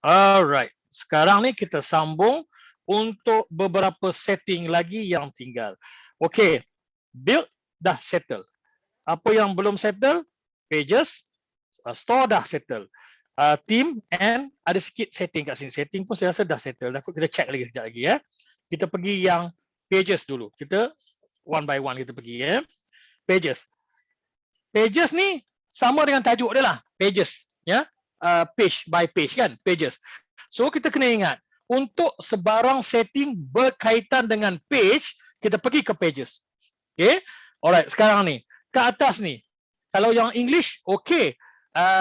Alright. Sekarang ni kita sambung untuk beberapa setting lagi yang tinggal. Okey. Build dah settle. Apa yang belum settle? Pages. Store dah settle. Team and ada sikit setting kat sini. Setting pun saya rasa dah settle. Kita check lagi sekejap lagi ya. Kita pergi yang pages dulu. Kita one by one kita pergi ya. Pages. Pages ni sama dengan tajuk dia lah. Pages. Ya. Page by page kan. Pages. So kita kena ingat. Untuk sebarang setting berkaitan dengan page, kita pergi ke pages. Okay. Alright. Sekarang ni. Ke atas ni. Kalau yang English, okay.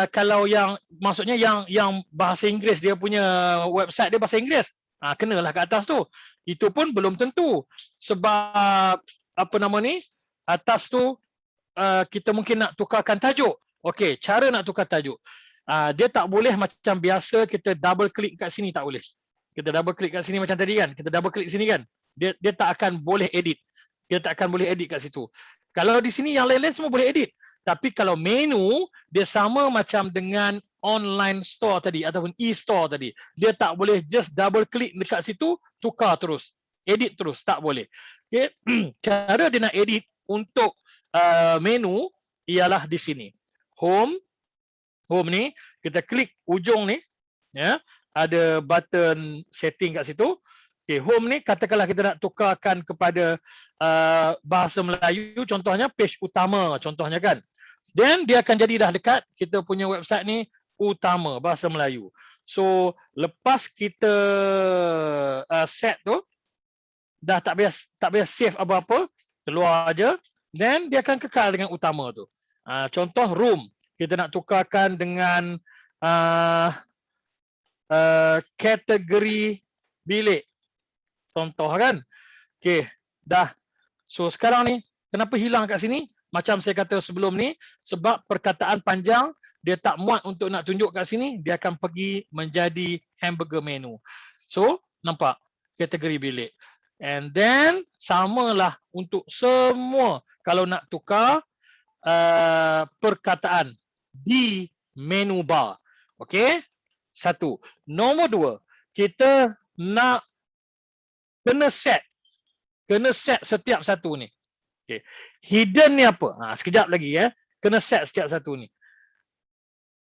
Kalau yang maksudnya yang bahasa Inggeris, dia punya website dia bahasa Inggeris, kenalah ke atas tu. Itu pun belum tentu. Sebab apa nama ni? Atas tu kita mungkin nak tukarkan tajuk. Okey, cara nak tukar tajuk. Dia tak boleh macam biasa kita double klik kat sini, tak boleh. Kita double klik kat sini macam tadi kan. Kita double klik sini kan. Dia tak akan boleh edit. Dia tak akan boleh edit kat situ. Kalau di sini yang lain-lain semua boleh edit. Tapi kalau menu, dia sama macam dengan online store tadi ataupun e-store tadi. Dia tak boleh just double klik dekat situ, tukar terus. Edit terus, tak boleh. Okay. Cara dia nak edit untuk menu ialah di sini. Home. Home ni, kita klik ujung ni. Ya, ada button setting kat situ. Okay, home ni katakanlah kita nak tukarkan kepada bahasa Melayu, contohnya page utama, contohnya kan. Then dia akan jadi dah dekat kita punya website ni utama bahasa Melayu. So lepas kita set tu, dah tak payah save apa-apa, keluar aja. Then dia akan kekal dengan utama tu. Contoh room, kita nak tukarkan dengan kategori bilik. Contoh kan. Okay, dah. So sekarang ni, kenapa hilang kat sini? Macam saya kata sebelum ni, sebab perkataan panjang, dia tak muat untuk nak tunjuk kat sini, dia akan pergi menjadi hamburger menu. So, nampak? Kategori bilik. And then, samalah untuk semua. Kalau nak tukar perkataan di menu bar. Okay? Satu. Nombor dua, kita nak kena set setiap satu ni. Okay. Hidden ni apa? Sekejap lagi ya. Kena set setiap satu ni.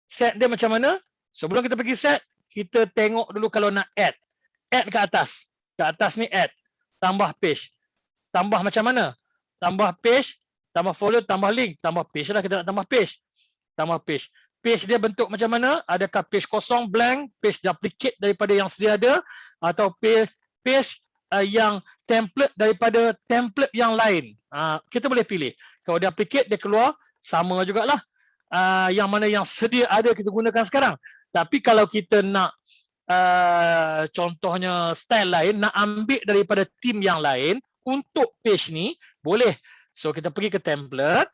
Set dia macam mana? Sebelum kita pergi set, kita tengok dulu kalau nak add. Add ke atas. Ke atas ni add. Tambah page. Tambah macam mana? Tambah page, tambah folder, tambah link, tambah page lah, kita nak tambah page. Tambah page. Page dia bentuk macam mana? Adakah page kosong, blank, page duplicate daripada yang sedia ada, atau page yang template daripada template yang lain. Kita boleh pilih. Kalau dia duplicate, dia keluar sama jugalah. Yang mana yang sedia ada kita gunakan sekarang. Tapi kalau kita nak contohnya style lain, nak ambil daripada team yang lain untuk page ni, boleh. So kita pergi ke template.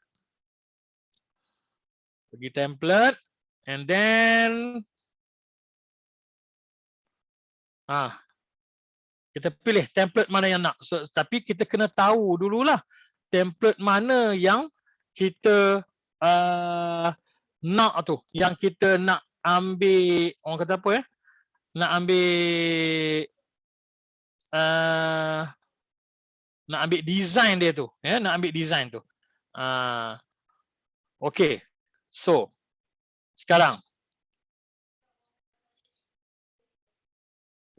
Pergi template. And then kita pilih template mana yang nak. So, tapi kita kena tahu dululah template mana yang kita nak tu. Yang kita nak ambil, orang kata apa ya? Nak ambil design dia tu. Ya? Nak ambil design tu. Okay. So, sekarang.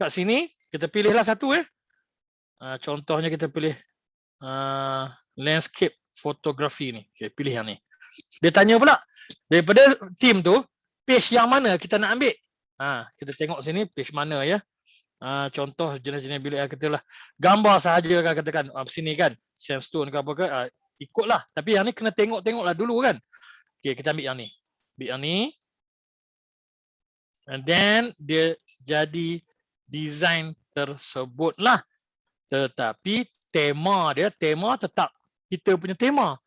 Kat sini, kita pilihlah satu contohnya kita pilih landscape photography ni. Okay, pilih yang ni. Dia tanya pula, daripada team tu, page yang mana kita nak ambil? Kita tengok sini page mana ya. Contoh jenis-jenis bilik katalah gambar sahaja kan, katakan sini kan, sandstone ke apa ke, ikutlah. Tapi yang ni kena tengok-tengoklah dulu kan. Okay, kita ambil yang ni. Ambil yang ni. And then dia jadi design tersebutlah. Tetapi tema tetap kita punya tema.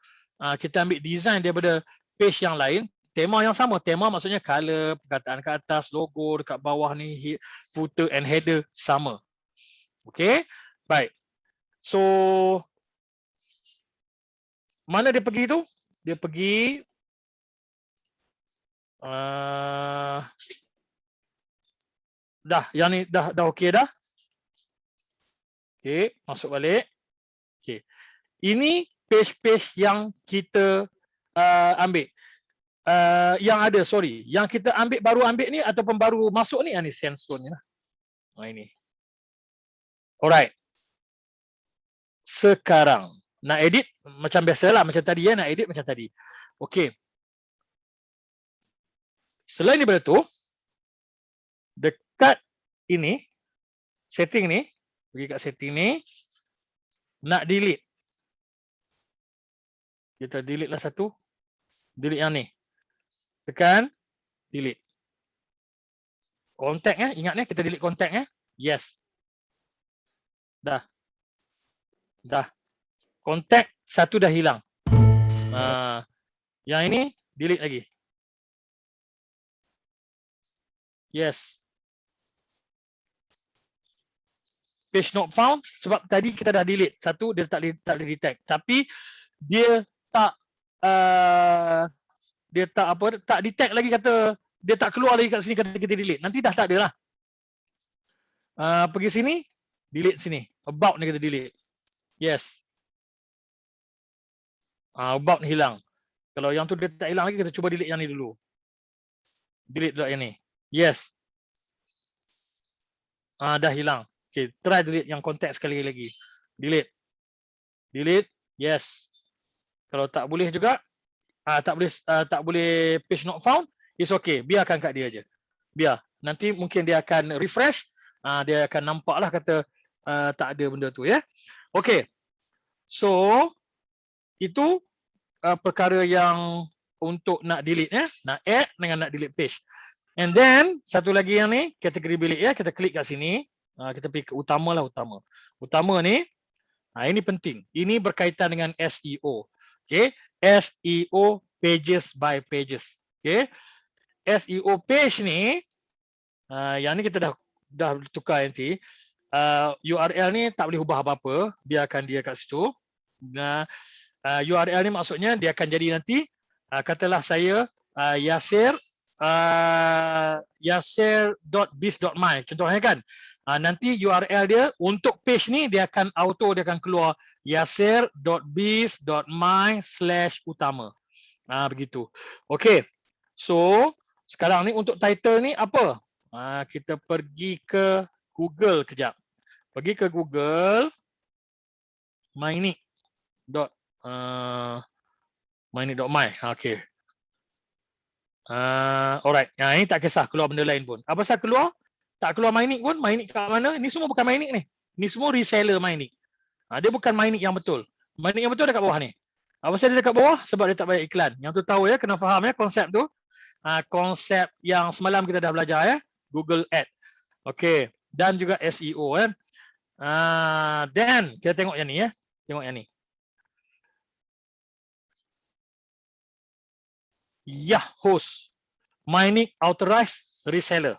Kita ambil design daripada page yang lain, tema yang sama. Tema maksudnya color, perkataan ke atas, logo dekat bawah ni, footer and header sama. Okay, baik. So mana dia pergi tu? Dia pergi Dah, yang ni dah okey dah. Okey, masuk balik. Okey. Ini page-page yang kita ambil. Yang ada, sorry. Yang kita ambil, baru ambil ni ataupun baru masuk ni, ni sandstone ni lah. Ini. Alright. Sekarang nak edit macam biasalah, macam tadi ya, nak edit macam tadi. Okey. Selain daripada tu, dekat ini, setting ni, pergi kat setting ni, nak delete. Kita delete lah satu. Delete yang ni. Tekan delete. Contact ingat kita delete contact Yes. Dah. Contact satu dah hilang. Yang ini delete lagi. Yes. Page not found sebab tadi kita dah delete. Satu dia tak boleh detect. Tapi dia tak tak detect lagi, kata dia tak keluar lagi kat sini kata kita delete. Nanti dah tak ada lah. Pergi sini, delete sini. About ni kita delete. Yes. About ni hilang. Kalau yang tu dia tak hilang lagi, kita cuba delete yang ni dulu. Delete dulu yang ni. Yes. Dah hilang. Okay, try delete yang contact sekali lagi. Delete. Delete. Yes. Kalau tak boleh juga, tak boleh page not found, it's okay. Biarkan kat dia je. Biar. Nanti mungkin dia akan refresh. Dia akan nampak lah kata tak ada benda tu ya. Okay. So, itu perkara yang untuk nak delete nak add dengan nak delete page. And then satu lagi yang ni kategori bilik kita klik kat sini, kita pergi ke utama lah, utama ni ini penting, ini berkaitan dengan SEO. Okay, SEO pages by pages. Okay, SEO page ni yang ni kita dah tukar nanti. URL ni tak boleh ubah apa-apa, biarkan dia kat situ. URL ni maksudnya dia akan jadi nanti katalah saya yasir.biz.my contohnya kan. Nanti URL dia untuk page ni dia akan keluar yasir.biz.my/utama. Begitu. Okey. So, sekarang ni untuk title ni apa? Kita pergi ke Google kejap. Pergi ke Google mynick.my. Okey. Alright. Ini tak kisah keluar benda lain pun. Apa pasal keluar? Tak keluar mynick pun. mynick kat mana? Ini semua bukan mynick ni. Ini semua reseller mynick. Dia bukan mynick yang betul. mynick yang betul dekat bawah ni. Apa pasal dia dekat bawah? Sebab dia tak bayar iklan. Yang tu tahu ya, kena faham ya konsep tu. Konsep yang semalam kita dah belajar ya. Google Ad. Okey. Dan juga SEO kan. Then kita tengok yang ni ya. Tengok yang ni. Yahhost, mynick authorized reseller.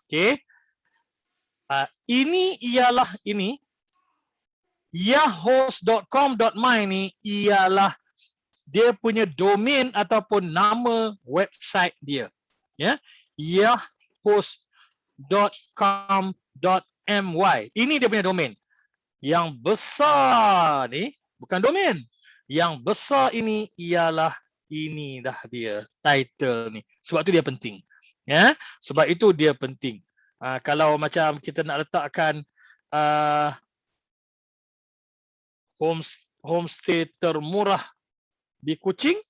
Okay. Ini ialah yahhost.com.my ni ialah dia punya domain ataupun nama website dia. Ya, yahhost.com.my. Ini dia punya domain. Yang besar ni bukan domain. Yang besar ini ialah ini dah dia title ni. Sebab tu dia penting. Ya, sebab itu dia penting. Kalau macam kita nak letakkan homestay termurah di Kuching,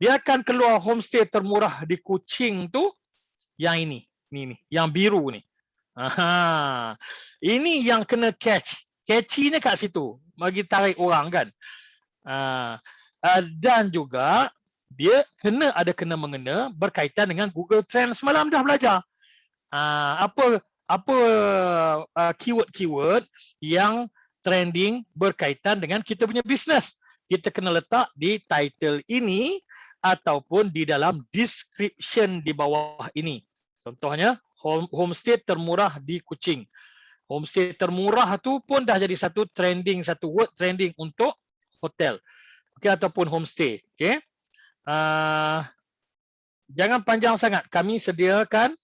dia akan keluar homestay termurah di Kuching tu yang ini yang biru ni. Ini yang kena catch. Catchy ni kat situ, bagi tarik orang kan. Dan juga dia ada kena mengena berkaitan dengan Google Trends. Semalam dah belajar apa keyword yang trending berkaitan dengan kita punya bisnes. Kita kena letak di title ini ataupun di dalam description di bawah ini. Contohnya homestay termurah di Kuching. Homestay termurah tu pun dah jadi satu word trending untuk hotel. Okay, ataupun homestay. Okay. Jangan panjang sangat. Kami sediakan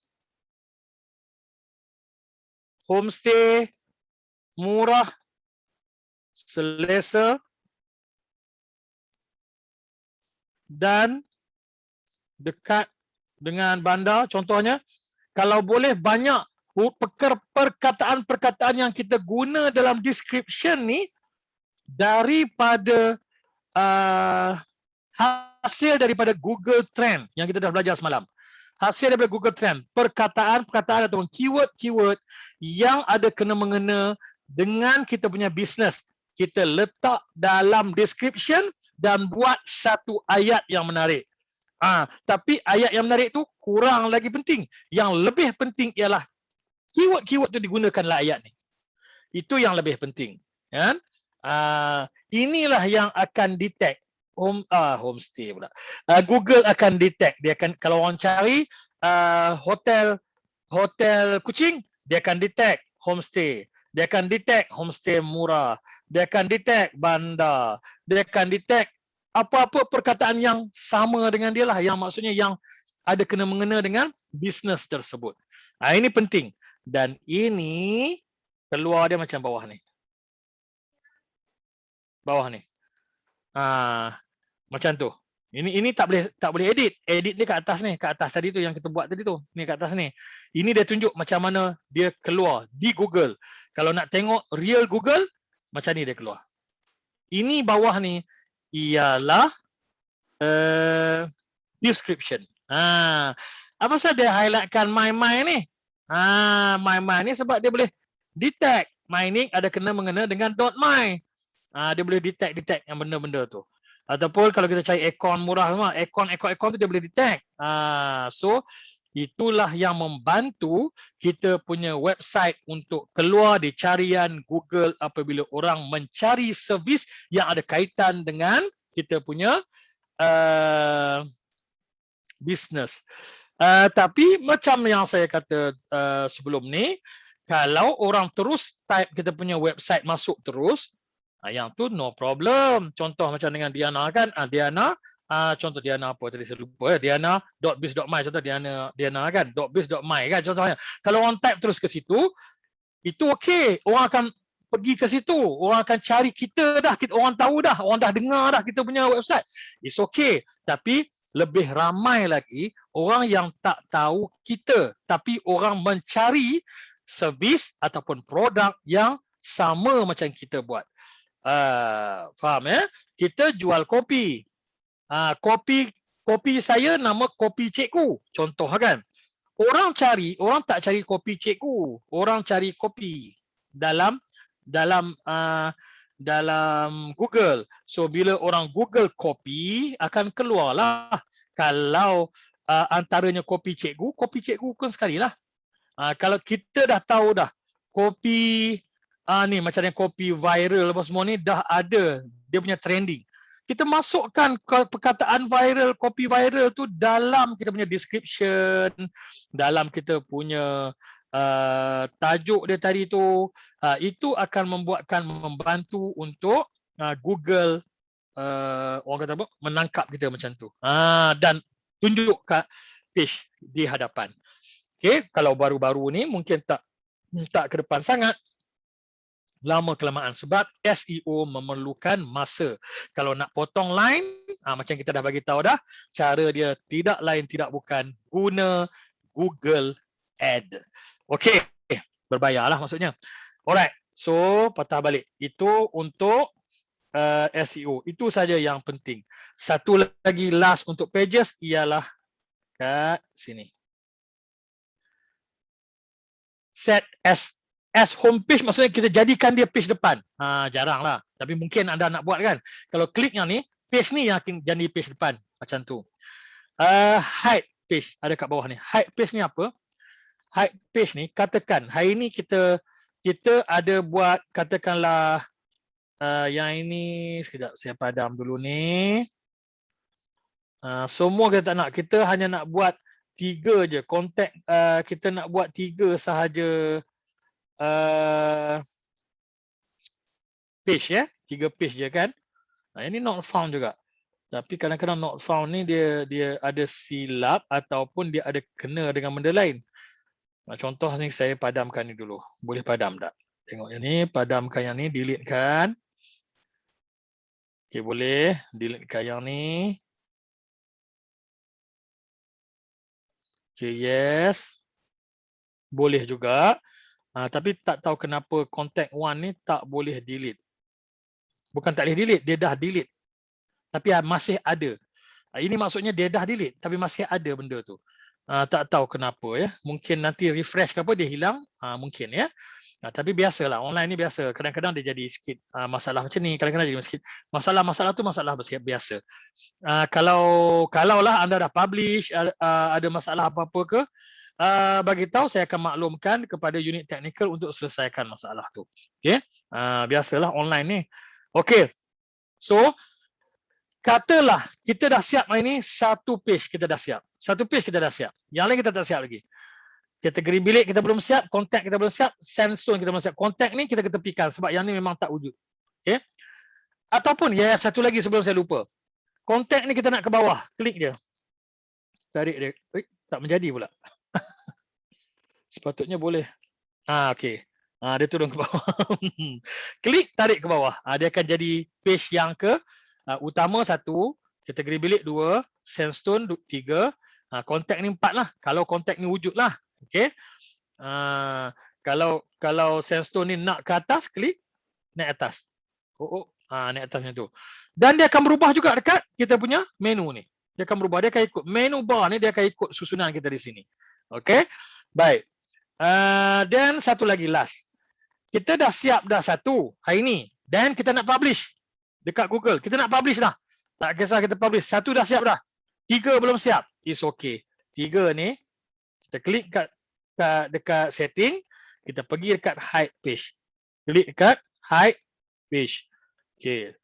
homestay murah, selesa dan dekat dengan bandar. Contohnya, kalau boleh banyak perkataan-perkataan yang kita guna dalam description ni daripada hasil daripada Google Trend yang kita dah belajar semalam. Hasil daripada Google Trend, perkataan-perkataan atau keyword-keyword yang ada kena-mengena dengan kita punya bisnes. Kita letak dalam description dan buat satu ayat yang menarik. Tapi ayat yang menarik tu kurang lagi penting. Yang lebih penting ialah keyword-keyword tu digunakanlah ayat ni. Itu yang lebih penting. Kan? Inilah yang akan detect homestay pula. Google akan detect. Dia akan, kalau orang cari hotel kucing, dia akan detect homestay. Dia akan detect homestay murah. Dia akan detect bandar. Dia akan detect apa-apa perkataan yang sama dengan dia lah, yang maksudnya yang ada kena-mengena dengan bisnes tersebut. Ini penting. Dan ini keluar dia macam bawah ni. Bawah ni. Macam tu. Ini tak boleh edit. Edit dia kat atas ni, kat atas tadi tu yang kita buat tadi tu. Ni kat atas ni. Ini dia tunjuk macam mana dia keluar di Google. Kalau nak tengok real Google, macam ni dia keluar. Ini bawah ni ialah description. Apa sebab dia highlightkan my ni? My ni sebab dia boleh detect. My ni ada kena-mengena dengan .my. Dia boleh detect yang benda-benda tu. Ataupun kalau kita cari aircon murah semua, aircon tu dia boleh detect. So itulah yang membantu kita punya website untuk keluar di carian Google apabila orang mencari servis yang ada kaitan dengan kita punya business. Tapi macam yang saya kata sebelum ni, kalau orang terus type kita punya website masuk terus, yang tu no problem. Contoh macam dengan Diana kan, Diana, contoh Diana apa tadi saya lupa, diana.biz.my, contoh Diana kan, .biz.my kan contohnya. Kalau orang type terus ke situ, itu okey. Orang akan pergi ke situ, orang akan cari kita dah, orang tahu dah, orang dah dengar dah kita punya website. It's okay. Tapi lebih ramai lagi orang yang tak tahu kita, tapi orang mencari servis ataupun produk yang sama macam kita buat. Faham ya? Kita jual kopi. Kopi saya nama kopi cikgu. Contoh kan. Orang tak cari kopi cikgu. Orang cari kopi dalam Google. So bila orang Google kopi, akan keluarlah. Kalau antaranya kopi cikgu kan sekali lah. Kalau kita dah tahu dah kopi ni macam yang kopi viral apa semua ni dah ada dia punya trending. Kita masukkan perkataan viral, kopi viral tu dalam kita punya description, dalam kita punya tajuk dia tadi tu. Itu akan membantu untuk Google orang kata apa, menangkap kita macam tu. Dan tunjuk kat page di hadapan. Okay, kalau baru-baru ni mungkin tak ke depan sangat, lama kelamaan sebab SEO memerlukan masa. Kalau nak potong line, macam kita dah bagi tahu dah, cara dia tidak lain tidak bukan guna Google Ad. Okey, berbayarlah maksudnya. Alright, so patah balik. Itu untuk SEO. Itu saja yang penting. Satu lagi last untuk pages ialah kat sini. Set as homepage, maksudnya kita jadikan dia page depan. Jarang lah. Tapi mungkin anda nak buat kan. Kalau klik yang ni, page ni yang akan jadi page depan. Macam tu. Hide page. Ada kat bawah ni. Hide page ni apa? Hide page ni, katakan hari ni kita ada buat, katakanlah yang ini, sekejap saya padam dulu ni. Semua kita tak nak. Kita hanya nak buat 3 je. Kontak kita nak buat 3 sahaja. Page ya, 3 page je kan. Ini not found juga. Tapi kadang-kadang not found ni dia ada silap ataupun dia ada kena dengan benda lain. Contoh ni saya padamkan ni dulu. Boleh padam tak? Tengok yang ni, padamkan yang ni, delete kan. Okey, boleh. Deletekan yang ni. Okey, yes. Boleh juga. Tapi tak tahu kenapa contact one ni tak boleh delete. Bukan tak boleh delete, dia dah delete. Tapi masih ada. Ini maksudnya dia dah delete tapi masih ada benda tu. Tak tahu kenapa ya. Mungkin nanti refresh ke apa dia hilang, mungkin ya. Tapi biasalah online ni biasa. Kadang-kadang dia jadi sikit masalah macam ni, kadang-kadang jadi sikit masalah tu masalah biasa. Kalau lah anda dah publish ada masalah apa-apa ke, bagi tahu saya akan maklumkan kepada unit teknikal untuk selesaikan masalah tu. Okey. Biasalah online ni. Okey. So katalah kita dah siap hari ni, satu page kita dah siap. Satu page kita dah siap. Yang lain kita tak siap lagi. Kategori bilik kita belum siap, kontak kita belum siap, sandstone kita belum siap. Kontak ni kita ketepikan sebab yang ni memang tak wujud. Okey. Ataupun ya satu lagi sebelum saya lupa. Kontak ni kita nak ke bawah, klik dia. Tarik dia. Tak menjadi pula. Sepatutnya boleh. Okey. Dia turun ke bawah. Klik, tarik ke bawah. Dia akan jadi page yang ke utama 1, kategori bilik 2, sandstone 3, kontak ni 4 lah. Kalau kontak ni wujud lah. Okey. Kalau sandstone ni nak ke atas, klik, naik atas. Naik atas macam tu. Dan dia akan berubah juga dekat kita punya menu ni. Dia akan berubah. Dia akan ikut menu bar ni, dia akan ikut susunan kita di sini. Okey. Baik. Dan satu lagi last. Kita dah siap dah satu hari ni. Dan kita nak publish dekat Google. Kita nak publish dah. Tak kisah kita publish. Satu dah siap dah. 3 belum siap. It's okay. 3 ni kita klik dekat setting. Kita pergi dekat hide page. Klik dekat hide page. Okay.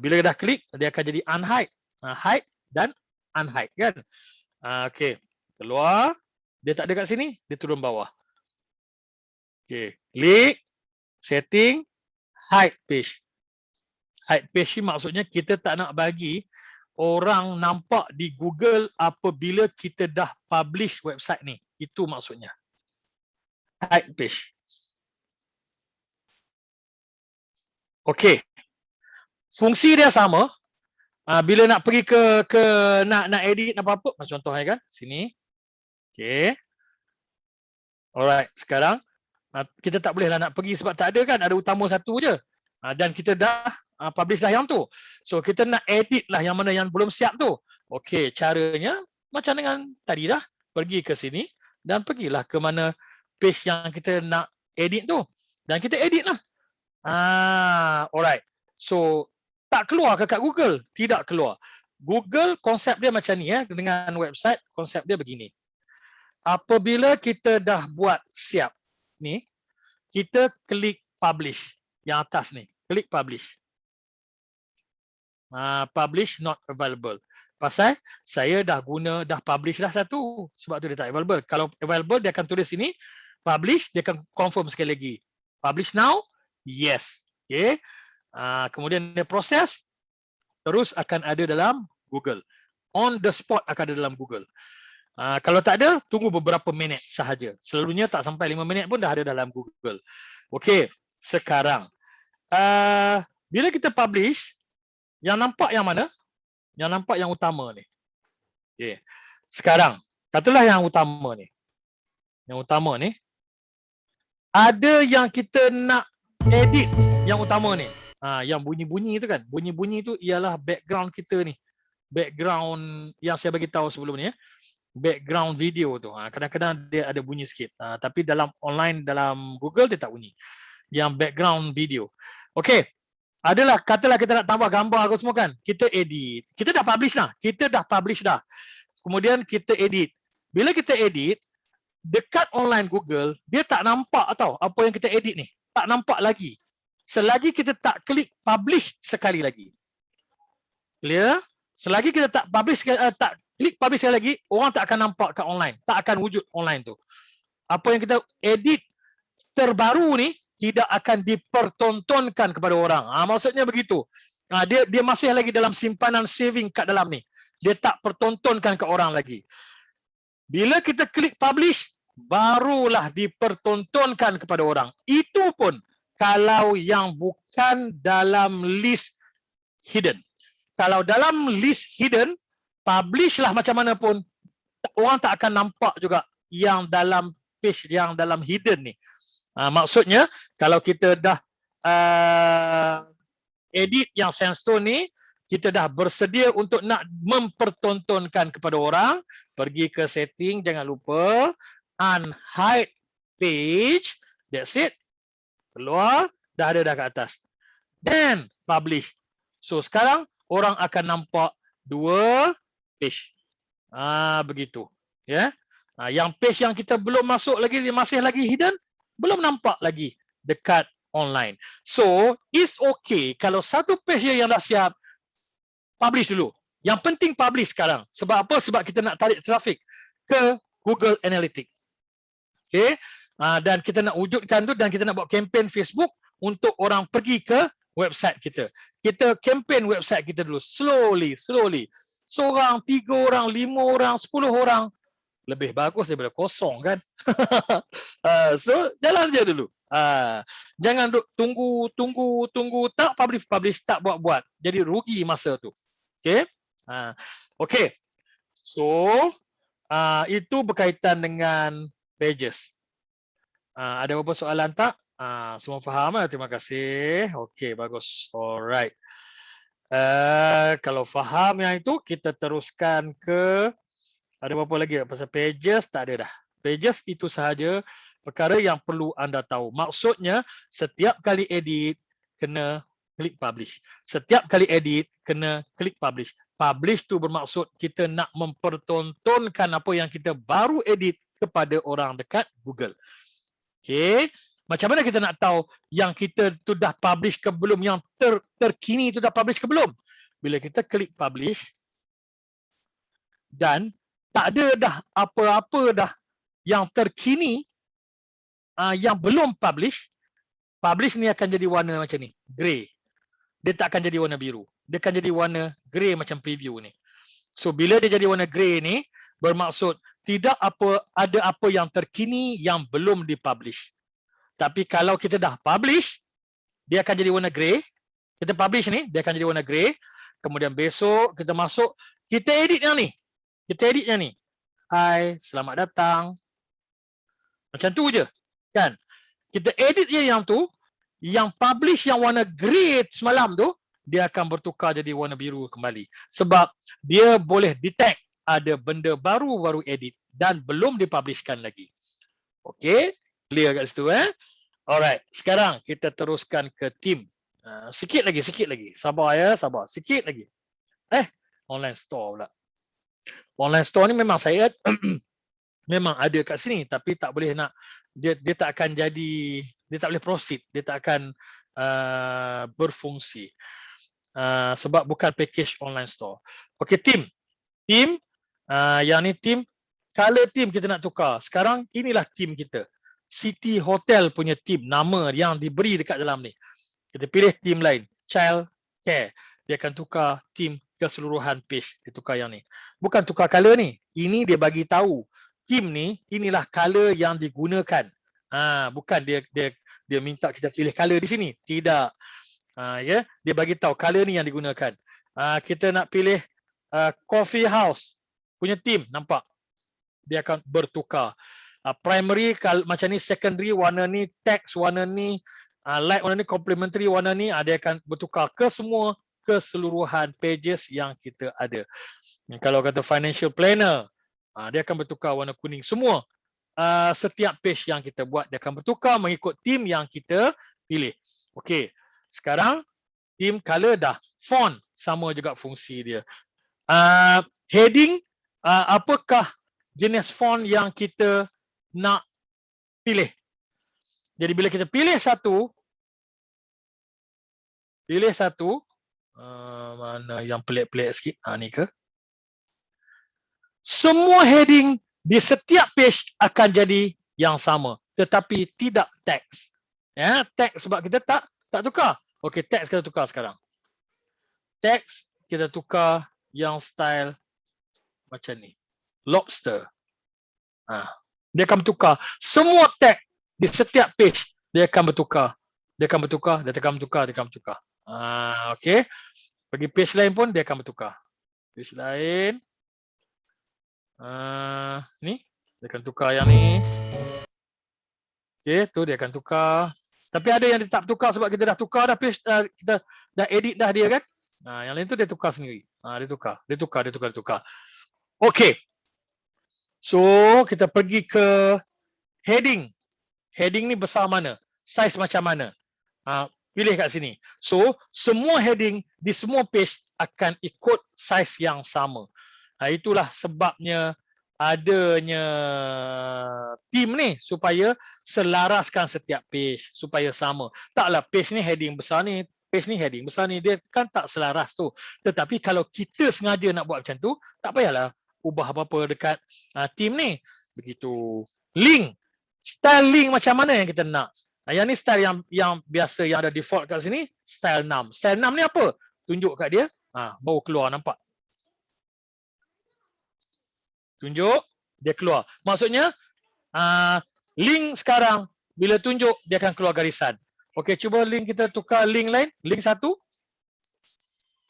Bila dah klik, dia akan jadi unhide. Hide dan unhide kan. Okay. Keluar. Dia tak ada kat sini. Dia turun bawah. Okay. Klik. Setting. Hide page. Hide page ni maksudnya kita tak nak bagi orang nampak di Google apabila kita dah publish website ni. Itu maksudnya. Hide page. Okey. Fungsi dia sama. Bila nak pergi ke nak edit apa-apa, contohnya kan sini. Okey. Alright, sekarang kita tak boleh lah nak pergi sebab tak ada kan, ada utama satu je. Dan kita dah publish dah yang tu. So kita nak edit lah yang mana yang belum siap tu. Okey, caranya macam dengan tadi dah. Pergi ke sini dan pergilah ke mana page yang kita nak edit tu. Dan kita edit lah. Alright. So tak keluar ke kat Google? Tidak keluar. Google konsep dia macam ni ya. Dengan website konsep dia begini. Apabila kita dah buat siap ni, kita klik publish yang atas ni. Klik publish. Publish not available. Pasal saya dah publish dah satu. Sebab tu dia tak available. Kalau available dia akan tulis sini. Publish, dia akan confirm sekali lagi. Publish now? Yes. Okay. Kemudian dia proses. Terus akan ada dalam Google. On the spot akan ada dalam Google. Kalau tak ada, tunggu beberapa minit sahaja. Selalunya tak sampai 5 minit pun dah ada dalam Google. Okey, sekarang. Bila kita publish, yang nampak yang mana? Yang nampak yang utama ni. Okey. Sekarang, katalah yang utama ni. Yang utama ni. Ada yang kita nak edit yang utama ni. Yang bunyi-bunyi tu kan. Bunyi-bunyi tu ialah background kita ni. Background yang saya bagi tahu sebelum ni ya. Background video tu. Kadang-kadang dia ada bunyi sikit. Tapi dalam online, dalam Google dia tak bunyi. Yang background video. Okey. Katalah kita nak tambah gambar ke semua kan. Kita edit. Kita dah publish dah. Kemudian kita edit. Bila kita edit, dekat online Google, dia tak nampak tau apa yang kita edit ni. Tak nampak lagi. Selagi kita tak klik publish sekali lagi. Clear? Selagi kita tak publish, tak klik publish sekali lagi, orang tak akan nampak kat online. Tak akan wujud online tu. Apa yang kita edit terbaru ni tidak akan dipertontonkan kepada orang. Maksudnya begitu. Dia masih lagi dalam simpanan saving kat dalam ni. Dia tak pertontonkan ke orang lagi. Bila kita klik publish, barulah dipertontonkan kepada orang. Itu pun kalau yang bukan dalam list hidden. Kalau dalam list hidden, publish lah macam mana pun, orang tak akan nampak juga yang dalam page yang dalam hidden ni. Maksudnya, kalau kita dah edit yang Sandstone ni, kita dah bersedia untuk nak mempertontonkan kepada orang, pergi ke setting, jangan lupa, unhide page, that's it. Keluar, dah ada dah kat atas. Then, publish. So, sekarang orang akan nampak dua page. Begitu. Ya. Yang page yang kita belum masuk lagi, masih lagi hidden, belum nampak lagi dekat online. So, it's okay kalau satu page yang dah siap, publish dulu. Yang penting publish sekarang. Sebab apa? Sebab kita nak tarik traffic ke Google Analytics. Okay. Dan kita nak wujudkan tu, dan kita nak buat kempen Facebook untuk orang pergi ke website kita. Kita kempen website kita dulu. Slowly. Seorang, 3 orang, 5 orang, 10 orang. Lebih bagus daripada kosong kan. So, jalan je dulu. Jangan tunggu. Tak publish, tak buat. Jadi rugi masa tu. Okay. Okay. So, itu berkaitan dengan pages. Ada apa soalan tak? Semua faham? Terima kasih. Okay, bagus. Alright. Kalau faham yang itu, kita teruskan ke, ada apa lagi pasal pages? Tak ada dah. Pages itu sahaja perkara yang perlu anda tahu. Maksudnya, setiap kali edit, kena klik publish. Setiap kali edit, kena klik publish. Publish tu bermaksud kita nak mempertontonkan apa yang kita baru edit kepada orang dekat Google. Okay. Macam mana kita nak tahu yang kita tu dah publish ke belum, yang terkini tu dah publish ke belum? Bila kita klik publish dan tak ada dah apa-apa dah yang terkini, yang belum publish, publish ni akan jadi warna macam ni, grey. Dia tak akan jadi warna biru. Dia akan jadi warna grey macam preview ni. So bila dia jadi warna grey ni, bermaksud tidak ada apa yang terkini yang belum dipublish. Tapi kalau kita dah publish, dia akan jadi warna grey. Kita publish ni, dia akan jadi warna grey. Kemudian besok kita masuk, kita edit yang ni. Kita edit yang ni. Hai, selamat datang. Macam tu je. Kan? Kita edit je yang tu, yang publish yang warna grey semalam tu, dia akan bertukar jadi warna biru kembali. Sebab dia boleh detect ada benda baru edit dan belum dipublishkan lagi. Okay? Clear kat situ Alright, sekarang kita teruskan ke team. Sikit lagi. Sabar ya, sabar. Sikit lagi. Online store pula. Online store ni memang saya memang ada kat sini, tapi tak boleh nak, dia tak akan jadi, dia tak boleh proceed, dia tak akan berfungsi. Sebab bukan package online store. Okay, team. Yang ni team, color team kita nak tukar. Sekarang inilah team kita. City Hotel punya team, nama yang diberi dekat dalam ni. Kita pilih team lain, Child Care. Dia akan tukar team keseluruhan page. Dia tukar yang ni. Bukan tukar color ni. Ini dia bagi tahu. Team ni, inilah color yang digunakan. Bukan dia minta kita pilih color di sini. Tidak. Dia bagi tahu color ni yang digunakan. Kita nak pilih Coffee House punya team, nampak? Dia akan bertukar. Primary macam ni, secondary warna ni, text warna ni, light warna ni, complementary warna ni, dia akan bertukar ke semua keseluruhan pages yang kita ada. Kalau kata financial planner, dia akan bertukar warna kuning semua. Setiap page yang kita buat, dia akan bertukar mengikut team yang kita pilih. Okey, sekarang team color dah. Font sama juga fungsi dia. Heading, apakah jenis font yang kita nak pilih. Jadi bila kita pilih satu, mana yang pelik-pelik sikit, ni ke? Semua heading di setiap page akan jadi yang sama, tetapi tidak teks. Ya, teks sebab kita tak tukar. Okey, teks kita tukar sekarang. Teks kita tukar yang style macam ni. Lobster. Dia akan bertukar. Semua tag di setiap page dia akan bertukar. Dia akan bertukar, dia akan bertukar, dia akan bertukar. Okey. Pergi page lain pun dia akan bertukar. Page lain. Ni dia akan tukar yang ni. Okey, tu dia akan tukar. Tapi ada yang dia tak tukar sebab kita dah tukar dah page, kita dah edit dah dia kan. Yang lain tu dia tukar sendiri. Dia tukar. Okey. So, kita pergi ke heading. Heading ni besar mana? Saiz macam mana? Pilih kat sini. So, semua heading di semua page akan ikut saiz yang sama. Itulah sebabnya adanya team ni supaya selaraskan setiap page supaya sama. Taklah page ni heading besar ni, page ni heading besar ni, dia kan tak selaras tu. Tetapi kalau kita sengaja nak buat macam tu, tak payahlah ubah apa-apa dekat team ni. Begitu. Link. Style link macam mana yang kita nak? Yang ni style yang biasa yang ada default kat sini, style 6. Style 6 ni apa? Tunjuk kat dia, baru keluar, nampak? Tunjuk, dia keluar. Maksudnya, link sekarang, bila tunjuk, dia akan keluar garisan. Okey, cuba link kita tukar link lain. Link 1.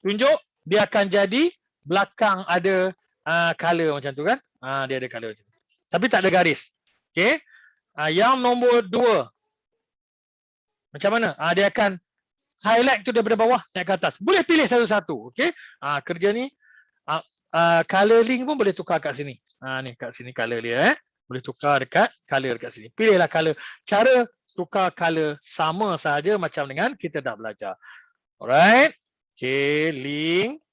Tunjuk, dia akan jadi belakang ada color macam tu kan. Dia ada color macam tu. Tapi tak ada garis. Okey. Yang nombor 2. Macam mana? Dia akan highlight tu daripada bawah naik ke atas. Boleh pilih satu-satu. Okey. Kerja ni, color link pun boleh tukar kat sini. Ni kat sini color dia. Boleh tukar dekat color dekat sini. Pilihlah color. Cara tukar color sama saja macam dengan kita dah belajar. Alright. Okay, link.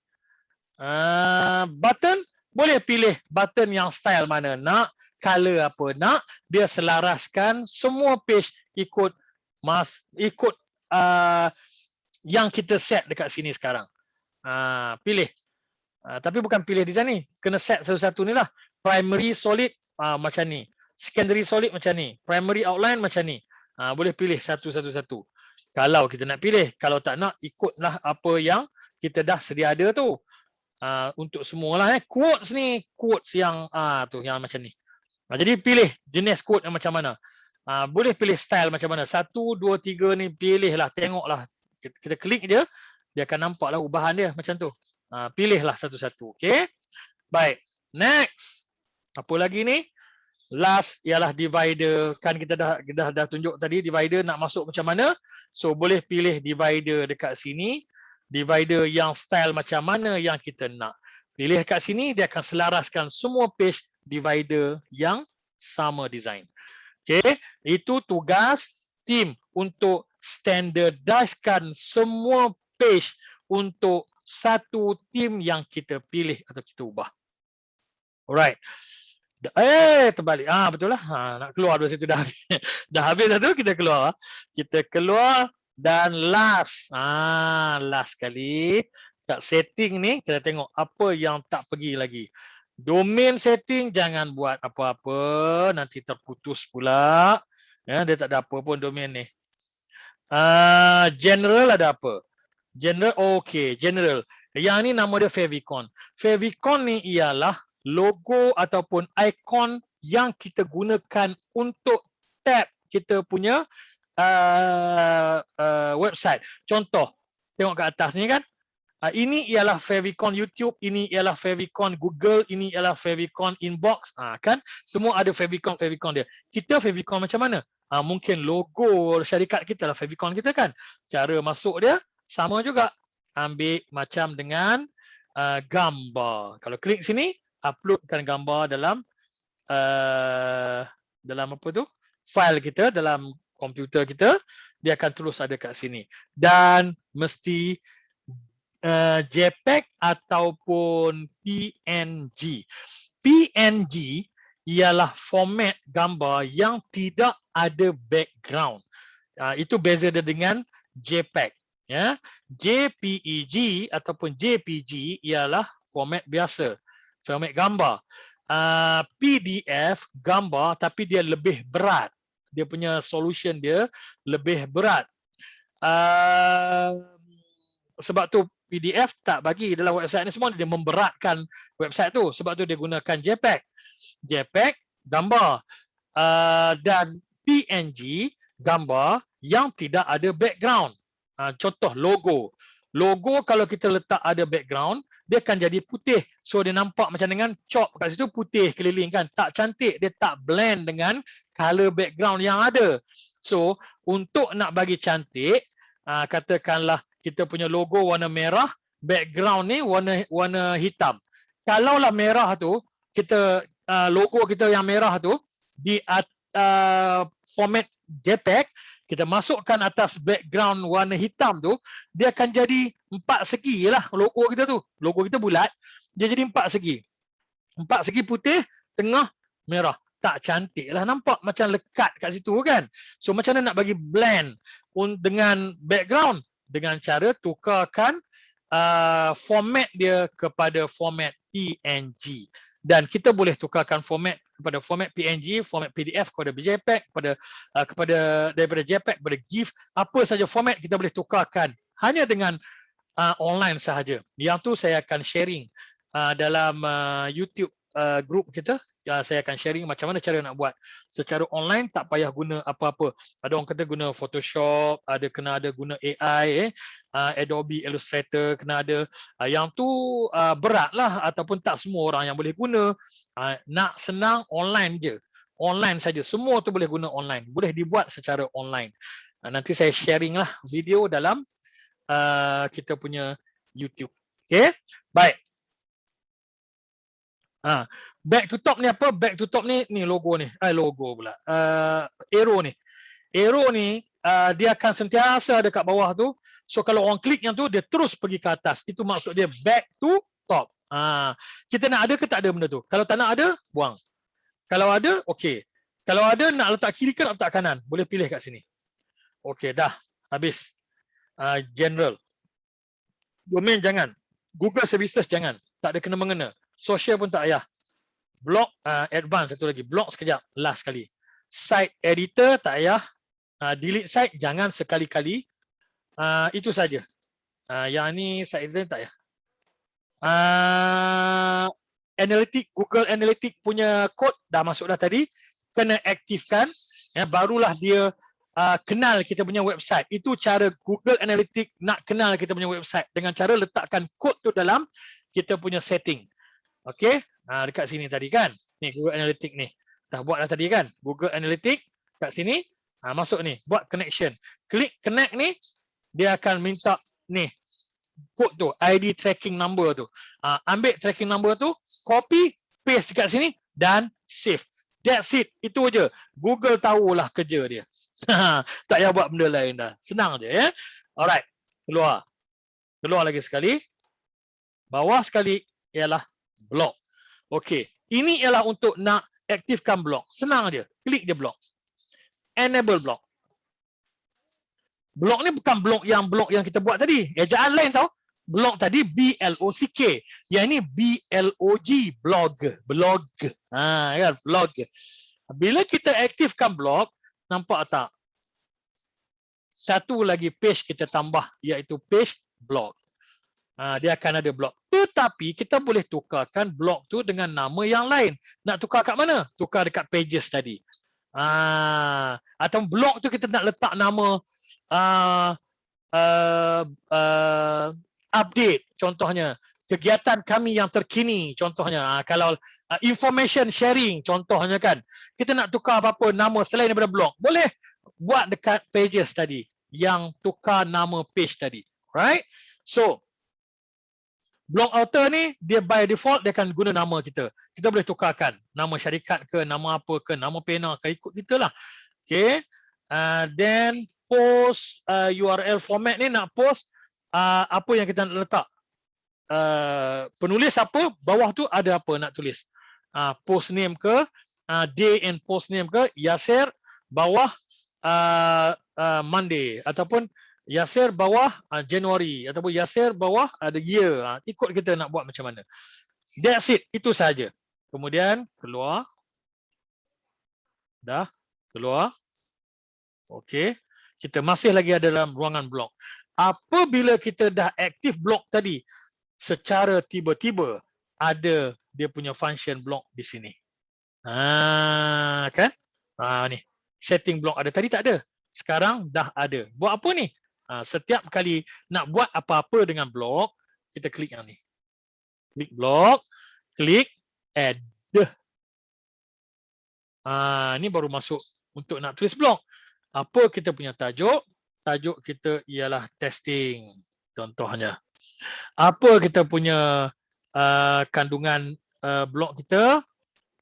Button. Boleh pilih button yang style mana nak. Color apa nak. Dia selaraskan semua page ikut yang kita set dekat sini sekarang. Pilih. Tapi bukan pilih design ni. Kena set satu-satu ni lah. Primary solid macam ni. Secondary solid macam ni. Primary outline macam ni. Boleh pilih satu-satu. Kalau kita nak pilih. Kalau tak nak, ikutlah apa yang kita dah sedia ada tu. Untuk semualah. Quotes ni. Quotes yang tu yang macam ni. Jadi pilih jenis quote yang macam mana. Boleh pilih style macam mana. 1, 2, 3 ni pilihlah. Tengoklah. Kita klik je. Dia akan nampaklah ubahan dia macam tu. Pilihlah satu-satu. Okay. Baik. Next. Apa lagi ni? Last ialah divider. Kan kita dah tunjuk tadi divider nak masuk macam mana. So boleh pilih divider dekat sini. Divider yang style macam mana yang kita nak. Pilih kat sini. Dia akan selaraskan semua page divider yang sama design. Okay. Itu tugas tim untuk standardizekan semua page untuk satu tim yang kita pilih atau kita ubah. Alright. Terbalik. Betul lah. Nak keluar dari situ dah habis. Dah habis satu, kita keluar. Kita keluar dan last. Last kali. Kat setting ni, kita tengok apa yang tak pergi lagi. Domain setting, jangan buat apa-apa. Nanti terputus pula. Dia tak ada apa pun domain ni. General ada apa? General, okay, general. Yang ni nama dia favicon. Favicon ni ialah logo ataupun ikon yang kita gunakan untuk tab kita punya website. Contoh, tengok kat atas ni kan. Ini ialah favicon YouTube, ini ialah favicon Google, ini ialah favicon Inbox. Kan? Semua ada favicon dia. Kita favicon macam mana? Mungkin logo syarikat kita lah favicon kita kan. Cara masuk dia sama juga. Ambil macam dengan gambar. Kalau klik sini, uploadkan gambar dalam apa tu? File kita, dalam komputer kita. Dia akan terus ada kat sini. Dan mesti JPEG ataupun PNG. PNG ialah format gambar yang tidak ada background. Itu beza dia dengan JPEG. Ya, JPEG ataupun JPG ialah format biasa, format gambar. PDF gambar tapi dia lebih berat. Dia punya solution dia lebih berat. Sebab tu PDF tak bagi dalam website ni semua, dia memberatkan website tu. Sebab tu dia gunakan JPEG. JPEG gambar. dan PNG gambar yang tidak ada background. Contoh logo. Logo kalau kita letak ada background, dia akan jadi putih. So dia nampak macam dengan chalk kat situ putih keliling kan. Tak cantik, dia tak blend dengan color background yang ada. So untuk nak bagi cantik, katakanlah kita punya logo warna merah, background ni warna hitam. Kalaulah merah tu, kita logo kita yang merah tu di format JPEG, kita masukkan atas background warna hitam tu, dia akan jadi 4 segi lah logo kita tu. Logo kita bulat, dia jadi 4 segi. 4 segi putih, tengah merah. Tak cantik lah, nampak macam lekat kat situ kan. So macam mana nak bagi blend dengan background? Dengan cara tukarkan format dia kepada format PNG. Dan kita boleh tukarkan format kepada format PNG, format PDF kepada JPEG, kepada daripada JPEG kepada GIF, apa saja format kita boleh tukarkan hanya dengan online sahaja. Yang tu saya akan sharing dalam YouTube group kita. Saya akan sharing macam mana cara nak buat secara online, tak payah guna apa-apa. Ada orang kata guna Photoshop, kena ada guna AI, Adobe Illustrator kena ada. Yang tu beratlah ataupun tak semua orang yang boleh guna. Nak senang online je. Online saja. Semua tu boleh guna online. Boleh dibuat secara online. Nanti saya sharing lah video dalam kita punya YouTube. Okay? Baik. Back to top ni apa? Back to top ni logo ni. Logo pula. Arrow ni. Arrow ni dia akan sentiasa ada kat bawah tu. So kalau orang klik yang tu, dia terus pergi ke atas. Itu maksud dia back to top. Kita nak ada ke tak ada benda tu? Kalau tak nak ada, buang. Kalau ada, okey. Kalau ada, nak letak kiri ke nak letak kanan? Boleh pilih kat sini. Okey, dah. Habis. General. Domain jangan. Google Services jangan. Tak ada kena-mengena. Social pun tak payah. Blog advance satu lagi. Blog sekejap. Last sekali. Site editor tak payah. Delete site jangan sekali-kali. Itu saja. Yang ni site editor tak payah. Analytic, Google Analytic punya code dah masuk dah tadi. Kena aktifkan. Barulah dia kenal kita punya website. Itu cara Google Analytic nak kenal kita punya website. Dengan cara letakkan kod tu dalam kita punya setting. Okey, dekat sini tadi kan. Ni Google Analytics ni. Dah buat dah tadi kan. Google Analytics kat sini, masuk ni, buat connection. Klik connect ni, dia akan minta ni kod tu, ID tracking number tu. Ambil tracking number tu, copy, paste dekat sini dan save. That's it. Itu aja. Google tahulah kerja dia. Tak payah buat benda lain dah. Senang je ya. Alright. Keluar. Keluar lagi sekali. Bawah sekali ialah blog. Okey, ini ialah untuk nak aktifkan blog. Senang je, klik je blog. Enable blog. Blog ni bukan blog yang kita buat tadi. Ejaan lain tau. Blog tadi B-L-O-C-K. Yang ini B-L-O-G, blog. Blog. Kan, blog. Bila kita aktifkan blog, nampak tak? Satu lagi page kita tambah, iaitu page blog. Dia akan ada blog. Tetapi kita boleh tukarkan blog tu dengan nama yang lain. Nak tukar kat mana? Tukar dekat pages tadi. Atau blog tu kita nak letak nama update contohnya. Kegiatan kami yang terkini contohnya. Kalau information sharing contohnya kan. Kita nak tukar apa-apa nama selain daripada blog. Boleh buat dekat pages tadi. Yang tukar nama page tadi. Right? So, blog author ni, dia by default dia akan guna nama kita. Kita boleh tukarkan nama syarikat ke, nama apa ke, nama pena ke, ikut kita lah. Okay. Then post URL format ni nak post apa yang kita nak letak. Penulis apa, bawah tu ada apa nak tulis. Post name ke, day and post name ke, Yasir bawah Monday ataupun Yasir bawah Januari ataupun Yasir bawah ada year. Ikut kita nak buat macam mana. That's it. Itu saja. Kemudian keluar. Dah keluar. Okey. Kita masih lagi ada dalam ruangan blog. Apabila kita dah aktif blog tadi, secara tiba-tiba ada dia punya function blog di sini. Kan? setting blog ada. Tadi tak ada. Sekarang dah ada. Buat apa ni? Setiap kali nak buat apa-apa dengan blog, kita klik yang ni. Klik blog, klik add. Ni baru masuk untuk nak tulis blog. Apa kita punya tajuk? Tajuk kita ialah testing. Contohnya. Apa kita punya kandungan blog kita?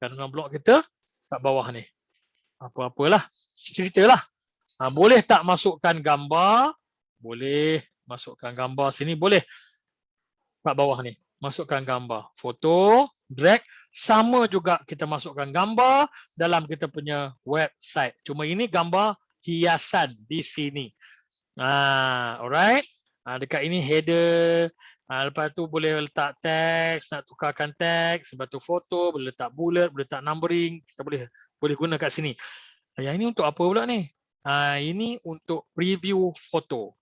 Kandungan blog kita kat bawah ni. Apa-apalah. Ceritalah. Boleh tak masukkan gambar? Boleh. Masukkan gambar sini. Boleh. Kat bawah ni. Masukkan gambar. Foto. Drag. Sama juga kita masukkan gambar dalam kita punya website. Cuma ini gambar hiasan di sini. Alright. Dekat ini header. Lepas tu boleh letak teks, nak tukarkan teks. Lepas tu foto, boleh letak bullet, boleh letak numbering. Kita boleh guna kat sini. Yang ini untuk apa pula ni? Ini untuk preview foto.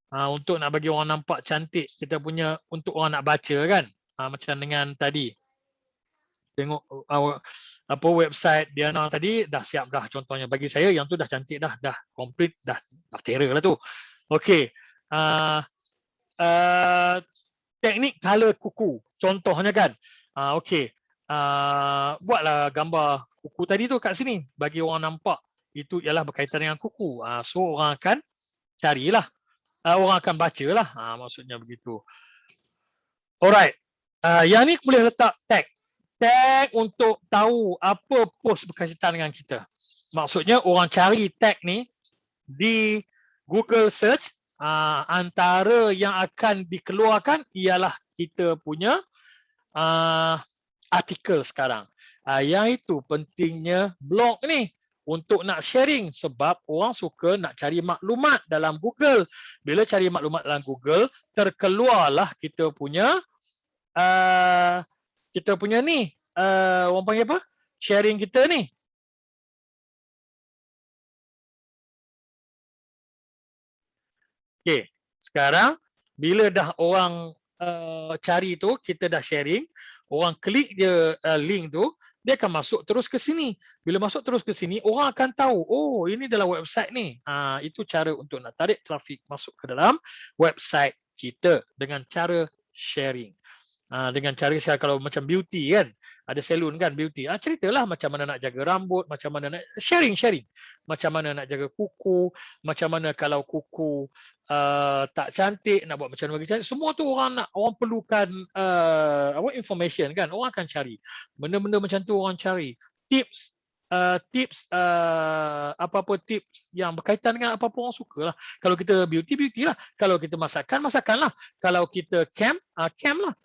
Untuk nak bagi orang nampak cantik. Kita punya untuk orang nak baca kan. Macam dengan tadi. Tengok apa website Diana tadi dah siap dah contohnya. Bagi saya yang tu dah cantik dah complete dah terror lah tu. Okey. Teknik color kuku contohnya kan. Okey. Buatlah gambar kuku tadi tu kat sini bagi orang nampak itu ialah berkaitan dengan kuku. So orang akan carilah. Orang akan bacalah. Maksudnya begitu. Alright. Yang ni boleh letak tag. Tag untuk tahu apa post berkaitan dengan kita. Maksudnya orang cari tag ni di Google search, antara yang akan dikeluarkan ialah kita punya artikel sekarang. Yang itu pentingnya blog ni untuk nak sharing sebab orang suka nak cari maklumat dalam Google. Bila cari maklumat dalam Google, terkeluarlah kita punya ni, orang panggil apa? Sharing kita ni. Okey, sekarang bila dah orang cari tu, kita dah sharing, orang klik je link tu, dia akan masuk terus ke sini. Bila masuk terus ke sini, orang akan tahu, oh ini dalam website ni. Itu cara untuk nak tarik trafik masuk ke dalam website kita dengan cara sharing. Dengan cara share kalau macam beauty kan, ada salon kan beauty, ceritalah macam mana nak jaga rambut, macam mana nak sharing macam mana nak jaga kuku, macam mana kalau kuku tak cantik nak buat macam mana bagi cantik. Semua tu orang perlukan information kan, orang akan cari benda-benda macam tu. Orang cari tips apa-apa tips yang berkaitan dengan apa-apa orang suka lah. Kalau kita beauty lah, kalau kita masakan lah, kalau kita camp lah.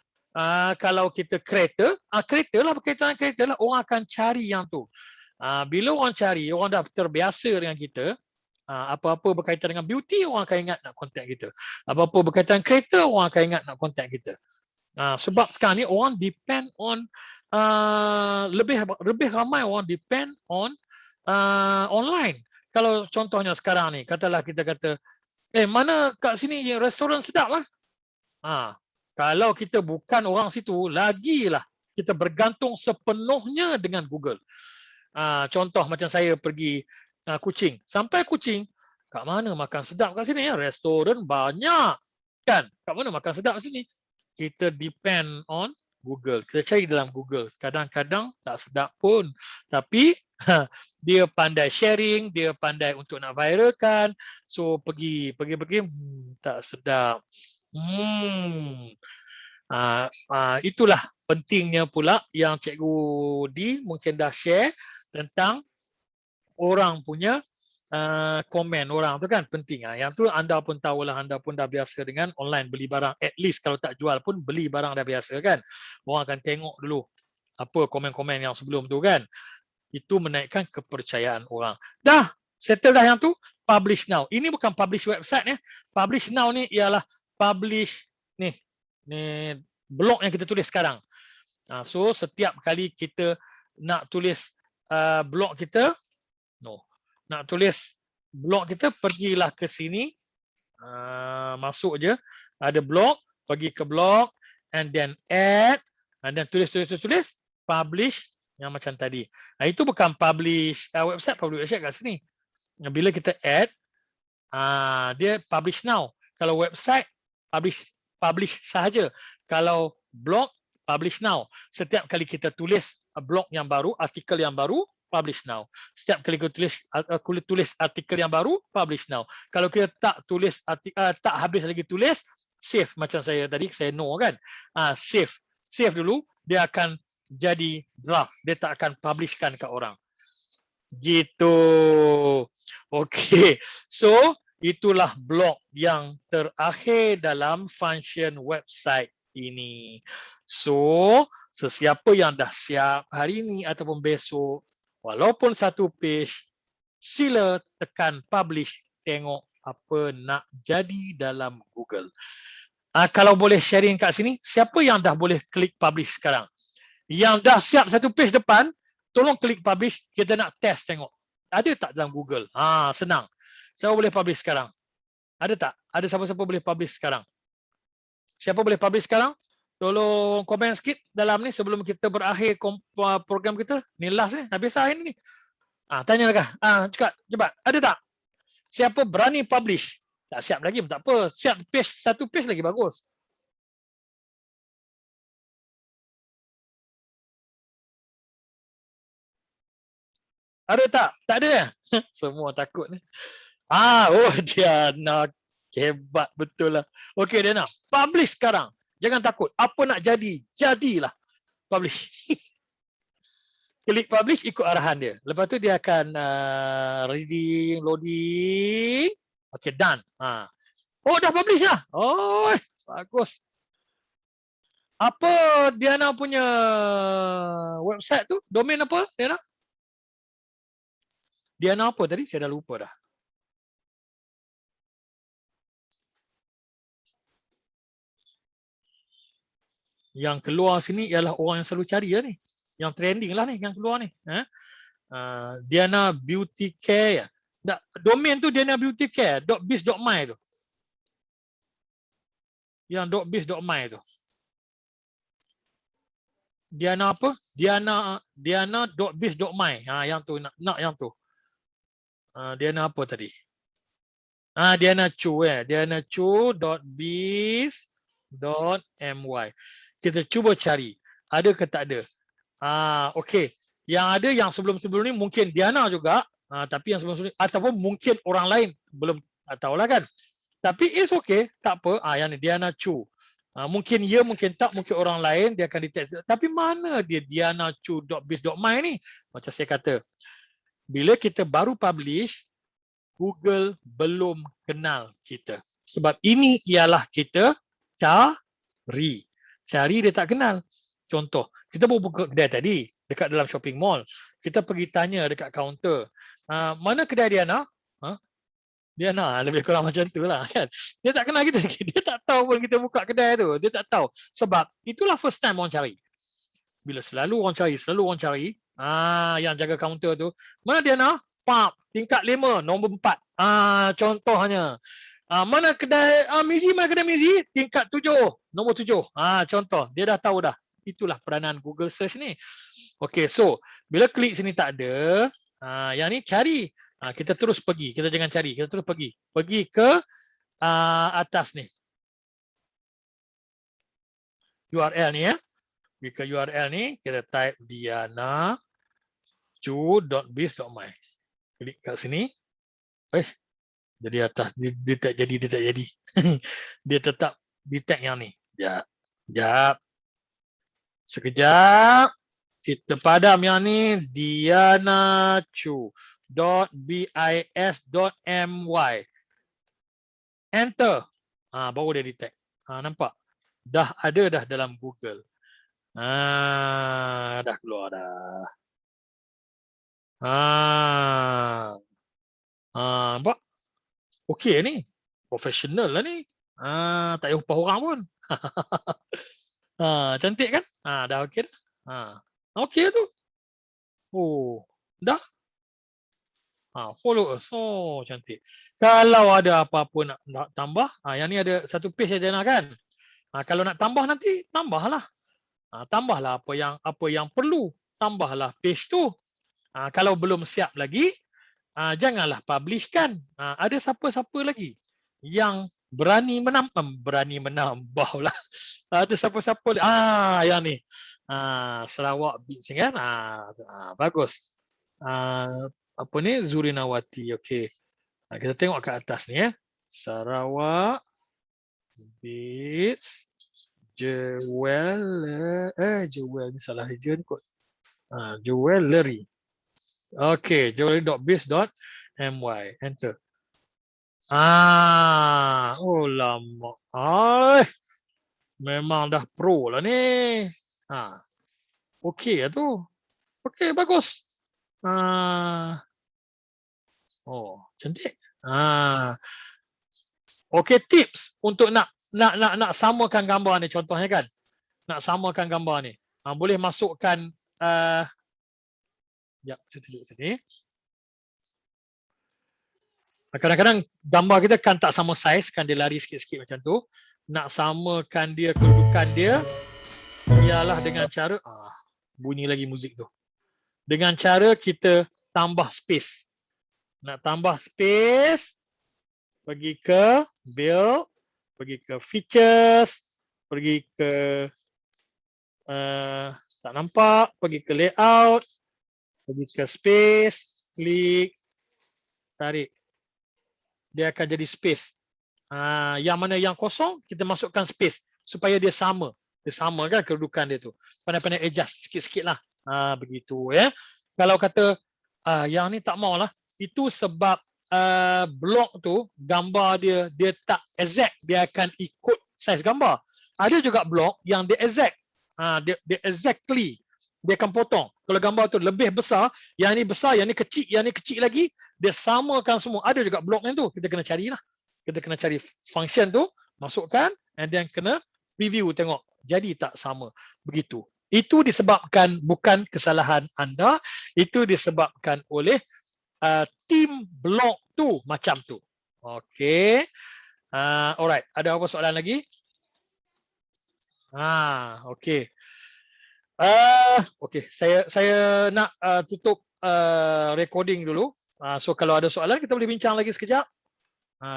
Kalau kita kereta lah, berkaitan dengan kereta lah, orang akan cari yang tu. Bila orang cari, orang dah terbiasa dengan kita, apa-apa berkaitan dengan beauty, orang akan ingat nak contact kita. Apa-apa berkaitan kereta, orang akan ingat nak contact kita. Sebab sekarang ni orang depend on, lebih ramai orang depend on online. Kalau contohnya sekarang ni, katalah kita kata, mana kat sini restoran sedap lah. Kalau kita bukan orang situ, lagilah kita bergantung sepenuhnya dengan Google. Contoh macam saya pergi Kuching. Sampai Kuching, kat mana makan sedap kat sini? Restoran banyak. Kan? Kat mana makan sedap kat sini? Kita depend on Google. Kita cari dalam Google. Kadang-kadang tak sedap pun. Tapi dia pandai sharing, dia pandai untuk nak viralkan. So pergi tak sedap. Itulah pentingnya pula yang Cikgu Di mungkin dah share tentang orang punya komen orang tu kan penting. Yang tu anda pun tahulah, anda pun dah biasa dengan online beli barang. At least kalau tak jual pun beli barang dah biasa kan. Orang akan tengok dulu apa komen-komen yang sebelum tu kan. Itu menaikkan kepercayaan orang. Dah settle dah yang tu, publish now. Ini bukan publish website ya. Publish now ni ialah publish ni blog yang kita tulis sekarang. So setiap kali kita nak tulis blog kita, nak tulis blog kita, pergilah ke sini, masuk je, ada blog, pergi ke blog, and then add, and then tulis, publish yang macam tadi. Itu bukan publish website kat sini. Bila kita add, dia publish now. Kalau website, publish sahaja. Kalau blog, publish now. Setiap kali kita tulis blog yang baru, artikel yang baru, publish now. Setiap kali kita tulis artikel yang baru, publish now. Kalau kita tak tulis tak habis lagi tulis, save macam saya tadi, saya no kan. Save dulu, dia akan jadi draft. Dia tak akan publishkan ke orang. Gitu. Okey. So, itulah blok yang terakhir dalam function website ini. So, sesiapa yang dah siap hari ini ataupun besok, walaupun satu page, sila tekan publish, tengok apa nak jadi dalam Google. Kalau boleh sharing kat sini, siapa yang dah boleh klik publish sekarang? Yang dah siap satu page depan, tolong klik publish, kita nak test tengok. Ada tak dalam Google? Senang. Siapa boleh publish sekarang? Ada tak? Ada siapa-siapa boleh publish sekarang? Siapa boleh publish sekarang? Tolong komen sikit dalam ni sebelum kita berakhir program kita. Ni last ni, habis hari ni. Tanya lah. Cakap, cepat. Ada tak? Siapa berani publish? Tak siap lagi pun tak apa. Siap page, satu page lagi bagus. Ada tak? Tak ada. Semua takut ni. Diana. Hebat betul lah. Okey Diana, publish sekarang. Jangan takut. Apa nak jadi, jadilah. Publish. Klik publish, ikut arahan dia. Lepas tu dia akan reading, loading. Okey, done. Dah publish lah. Bagus. Apa Diana punya website tu? Domain apa Diana? Diana apa tadi? Saya dah lupa dah. Yang keluar sini ialah orang yang selalu cari lah ni. Yang trending lah ni, yang keluar ni. Diana Beauty Care. Domain tu Diana Beauty Care. .biz.my tu. Yang .biz.my tu. Diana apa? Diana.biz.my. Yang tu, nak yang tu. Diana apa tadi? Diana Chu Diana Chu.biz.my. Kita cuba cari. Ada ke tak ada? Okey. Yang ada yang sebelum-sebelum ni mungkin Diana juga. Tapi yang sebelum-sebelum ni, ataupun mungkin orang lain. Belum tahulah kan. Tapi it's okay. Tak apa. Yang ni Diana Chu. Mungkin ya, mungkin tak. Mungkin orang lain dia akan detect. Tapi mana dia Diana Chu.biz.my ni? Macam saya kata. Bila kita baru publish, Google belum kenal kita. Sebab ini ialah kita cari. Cari dia tak kenal. Contoh, kita baru buka kedai tadi dekat dalam shopping mall. Kita pergi tanya dekat kaunter, mana kedai Diana? Diana, lebih kurang macam tu lah kan. Dia tak kenal kita. Dia tak tahu pun kita buka kedai tu. Dia tak tahu. Sebab itulah first time orang cari. Bila selalu orang cari, yang jaga kaunter tu, mana Diana? Tingkat 5, nombor 4. Contohnya. Mana kedai Mizi, tingkat 7, nombor 7. Contoh, dia dah tahu dah. Itulah peranan Google Search ni. Okey, so bila klik sini tak ada, yang ni cari. Kita terus pergi, kita jangan cari, kita terus pergi. Pergi ke atas ni. URL ni ya. Pergi ke URL ni, kita type diana.chu.biz.my. Klik kat sini. Jadi atas dia tak jadi. Dia tetap detect yang ni. Sekejap. Kita padam yang ni diana.chu.biz.my. Enter. Baru dia detect. Nampak? Dah ada dah dalam Google. Dah keluar dah. Nampak? Okey ni. Profesional lah ni. Tak payah upah orang pun. Cantik kan? Dah okey dah. Okey tu. Dah. Follow us. Cantik. Kalau ada apa-apa nak tambah, yang ni ada satu page saja nak kan? Kalau nak tambah nanti, tambahlah. Tambahlah apa yang perlu. Tambahlah page tu. Kalau belum siap lagi, janganlah publishkan. Ada siapa-siapa lagi yang berani menambah lah. Ada siapa-siapa yang ni. Sarawak Beats kan. Bagus. Apa ni, Zurinawati. Okey. Kita tengok kat atas ni ya. Sarawak Beats Jewel ni salah region kot. Jewellery. Okey, jewellery.biz.my. Enter. Oh lama. Memang dah pro lah ni. Okey lah tu. Okey, bagus. Oh, cantik. Okey, tips untuk nak samakan gambar ni contohnya kan. Nak samakan gambar ni. Boleh masukkan saya tunjuk sini. Kadang-kadang gambar kita kan tak sama saiz, kan dia lari sikit-sikit macam tu. Nak samakan dia, kedudukan dia ialah dengan cara bunyi lagi muzik tu. Dengan cara kita tambah space. Nak tambah space, pergi ke build, pergi ke features, pergi ke tak nampak, pergi ke layout, pergi ke space, klik, tarik. Dia akan jadi space. Yang mana yang kosong, kita masukkan space supaya dia sama. Dia sama kan kedudukan dia tu. Pandai-pandai adjust sikit-sikit lah. Begitu ya. Kalau kata yang ni tak maulah, itu sebab blok tu gambar dia tak exact, dia akan ikut saiz gambar. Ada juga blok yang dia exact. Dia exactly dia akan potong. Kalau gambar tu lebih besar, yang ni besar, yang ni kecil lagi, dia samakan semua. Ada juga blok yang tu, kita kena carilah. Kita kena cari function tu, masukkan, and then kena review tengok jadi tak sama. Begitu. Itu disebabkan bukan kesalahan anda, itu disebabkan oleh tim blok tu macam tu. Okey. Alright, ada apa soalan lagi? Okey. Okey, saya nak tutup recording dulu. So kalau ada soalan kita boleh bincang lagi sekejap.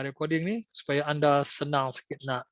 Recording ni supaya anda senang sikit nak